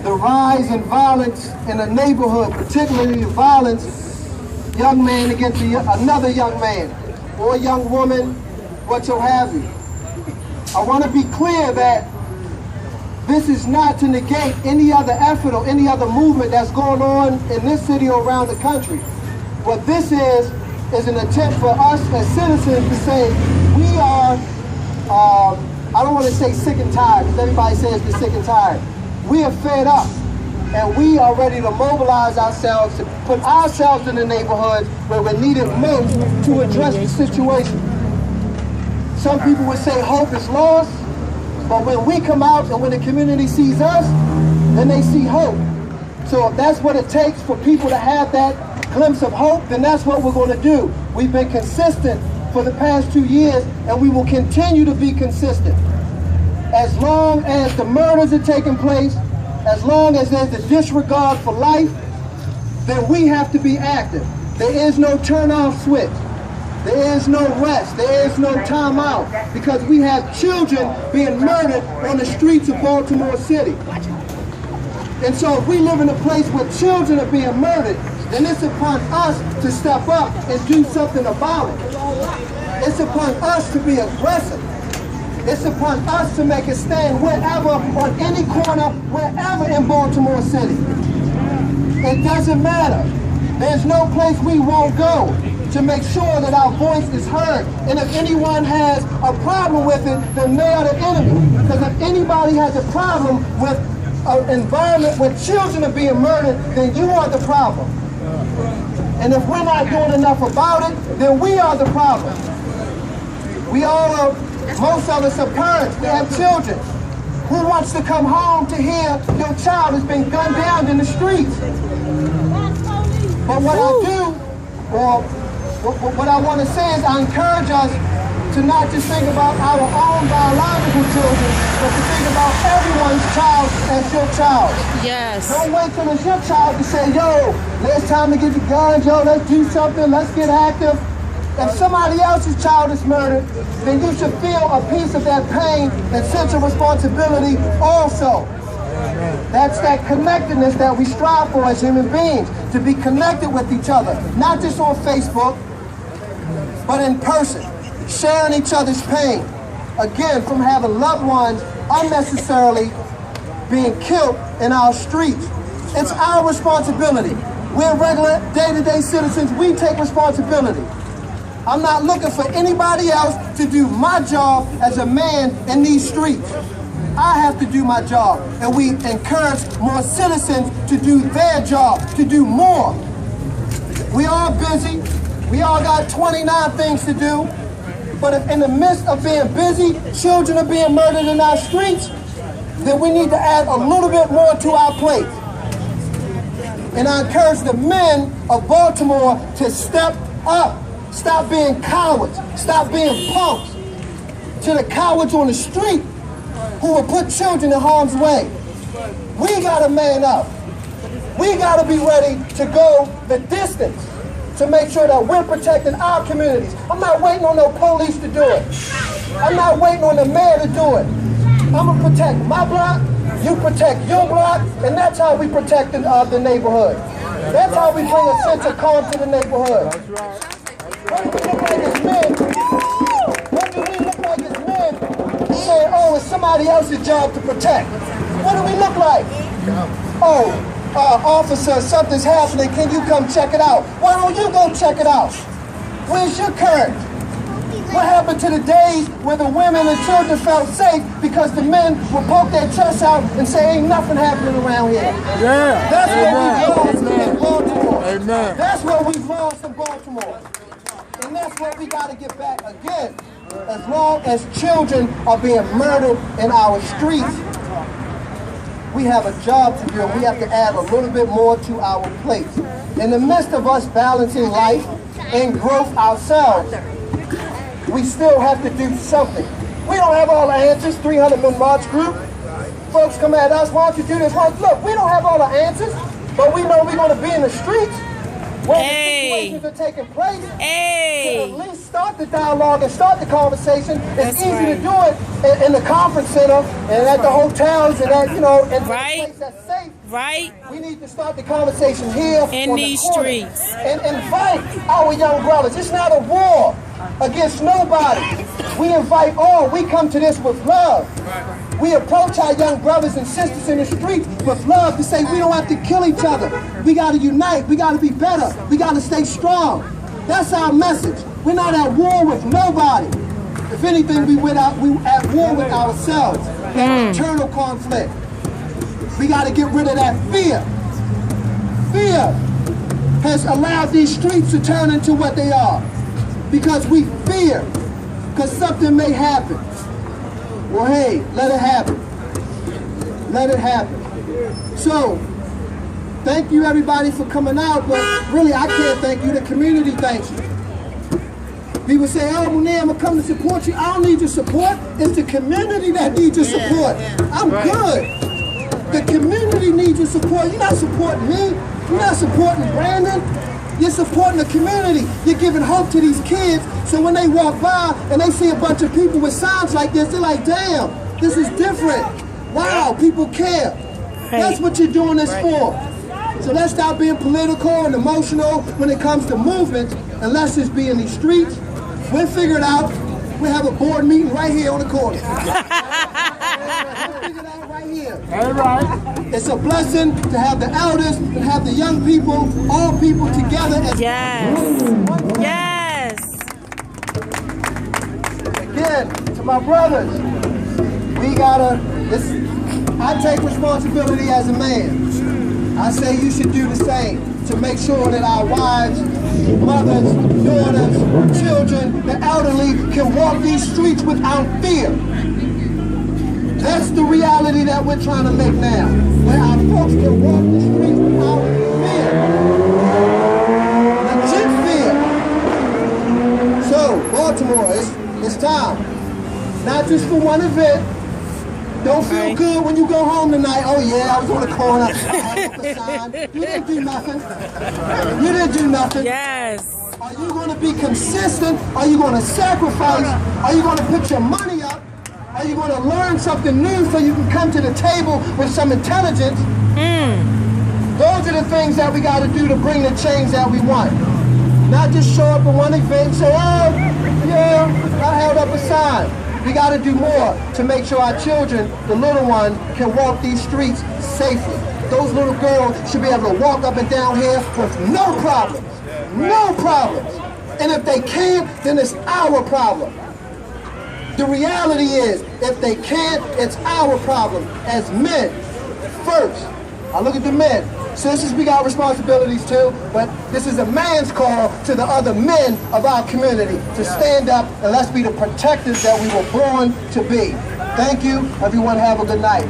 the rise in violence in the neighborhood, particularly violence, young man against another young man or young woman, what so have you. I want to be clear that this is not to negate any other effort or any other movement that's going on in this city or around the country. What this is an attempt for us as citizens to say we are, I don't want to say sick and tired, because everybody says they're sick and tired. We are fed up, and we are ready to mobilize ourselves, to put ourselves in the neighborhoods where we're needed most to address the situation. Some people would say hope is lost, but when we come out and when the community sees us, then they see hope. So if that's what it takes for people to have that glimpse of hope, then that's what we're going to do. We've been consistent for the past 2 years, and we will continue to be consistent. As long as the murders are taking place, as long as there's a disregard for life, then we have to be active. There is no turn-off switch. There is no rest. There is no time out, because we have children being murdered on the streets of Baltimore City. And so if we live in a place where children are being murdered, then it's upon us to step up and do something about it. It's upon us to be aggressive. It's upon us to make a stand wherever, on any corner, wherever in Baltimore City. It doesn't matter. There's no place we won't go to make sure that our voice is heard. And if anyone has a problem with it, then they are the enemy. Because if anybody has a problem with an environment where children are being murdered, then you are the problem. And if we're not doing enough about it, then we are the problem. We all are, most of us are parents, we have children. Who wants to come home to hear your child has been gunned down in the streets? But what I do, or what I want to say is I encourage us to not just think about our own biological children, but to think about everyone's child as your child. Yes. Don't wait till it's your child to say, yo, it's time to get the guns, yo, let's do something, let's get active. If somebody else's child is murdered, then you should feel a piece of that pain and sense of responsibility also. That's that connectedness that we strive for as human beings, to be connected with each other, not just on Facebook, but in person, sharing each other's pain. Again, from having loved ones unnecessarily being killed in our streets. It's our responsibility. We're regular day-to-day citizens. We take responsibility. I'm not looking for anybody else to do my job as a man in these streets. I have to do my job, and we encourage more citizens to do their job, to do more. We are busy. We all got 29 things to do. But if in the midst of being busy, children are being murdered in our streets, then we need to add a little bit more to our plate. And I encourage the men of Baltimore to step up. Stop being cowards. Stop being punks. To the cowards on the street who will put children in harm's way. We gotta man up. We gotta be ready to go the distance to make sure that we're protecting our communities. I'm not waiting on no police to do it. I'm not waiting on the mayor to do it. I'm gonna protect my block, you protect your block, and that's how we protect the neighborhood. That's how we bring a sense of calm to the neighborhood. What do we look like as men? What do we look like as men saying, oh, it's somebody else's job to protect? What do we look like? Oh, officer, something's happening. Can you come check it out? Why don't you go check it out? Where's your courage? What happened to the days where the women and children felt safe because the men would poke their chests out and say, ain't nothing happening around here? Yeah. That's what we've lost in Baltimore. Amen. That's what we've lost in Baltimore. And that's what we got to get back again. As long as children are being murdered in our streets, we have a job to do, and we have to add a little bit more to our plate. In the midst of us balancing life and growth ourselves, we still have to do something. We don't have all the answers, 300-man march group. Folks come at us, why don't you do this? Look, we don't have all the answers, but we know we're going to be in the streets where the situations are taking place. To at least start the dialogue and start the conversation. It's easy to do it in the conference center and at the hotels and at, in a place that's safe. Right? We need to start the conversation here In on these the corner streets. and invite our young brothers. It's not a war against nobody. We invite all. We come to this with love. We approach our young brothers and sisters in the streets with love to say we don't have to kill each other. We got to unite. We got to be better. We got to stay strong. That's our message. We're not at war with nobody. If anything, we at war with ourselves. That internal conflict. We got to get rid of that fear. Fear has allowed these streets to turn into what they are. Because we fear. Because something may happen. Well, hey, let it happen. Let it happen. So, thank you everybody for coming out, but really I can't thank you. The community thanks you. People say, oh, Munir, I'm going to come to support you. I don't need your support. It's the community that needs your support. I'm good. The community needs your support. You're not supporting me. You're not supporting Brandon. You're supporting the community. You're giving hope to these kids. So when they walk by and they see a bunch of people with signs like this, they're like, damn, this is different. Wow, people care. That's what you're doing this for. So let's stop being political and emotional when it comes to movements, and let's just be in these streets. We'll figure it out. We'll have a board meeting right here on the corner. We'll figure it out right here. All right. It's a blessing to have the elders and have the young people, all people together. Yes. Yes. Again, to my brothers, we gotta, I take responsibility as a man. I say you should do the same to make sure that our wives, mothers, daughters, children, the elderly can walk these streets without fear. That's the reality that we're trying to make now, where our folks can walk the streets without fear. Legit fear. So, Baltimore, it's time. Not just for one event. Don't feel good when you go home tonight. Oh yeah, I was on the corner. I held up a sign. You didn't do nothing. You didn't do nothing. Yes. Are you going to be consistent? Are you going to sacrifice? Are you going to put your money up? Are you going to learn something new so you can come to the table with some intelligence? Those are the things that we got to do to bring the change that we want. Not just show up at one event and say, oh, yeah, I held up a sign. We got to do more to make sure our children, the little ones, can walk these streets safely. Those little girls should be able to walk up and down here with no problems. No problems. And if they can't, then it's our problem. The reality is, if they can't, it's our problem as men first. I look at the men. Sisters, we got responsibilities too, but this is a man's call to the other men of our community to stand up and let's be the protectors that we were born to be. Thank you. Everyone have a good night.